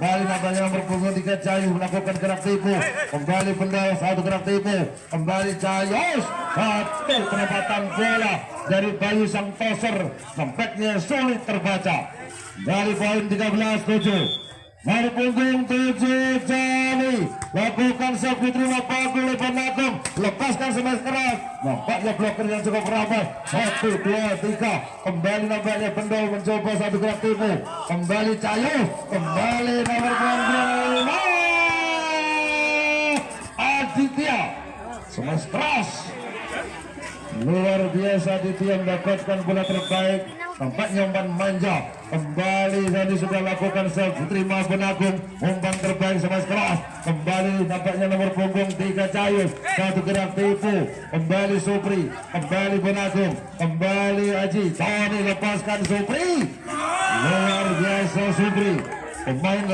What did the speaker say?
Kembali nampaknya nomor punggung 3 Cayu melakukan gerak tipu. Kembali benda satu gerak tipu. Kembali Cayu. Satu penempatan bola dari Bayu sang toser. Nampaknya sulit terbaca. Dari poin 13-7. Nomor punggung 7 Jali lakukan servis terima bagus oleh Penagum, lepaskan smash keras. Nampaknya bloker yang cukup rapat. 1, 2, 3. Kembali nampaknya Pendol mencoba satu gerak tipu. Kembali Cayu. Kembali nomor punggung 5 Aditya, smash keras. Luar biasa Aditya mendapatkan bola terbaik. Tampaknya umpan manja. Kembali tadi sudah lakukan serve terima Penagum, umpan terbaik sama keras. Kembali nampaknya nomor punggung 3 Cayu, satu gerak tipu. Kembali Supri, kembali Penagum, kembali Aji. Tony lepaskan Supri. Luar biasa Supri, pemain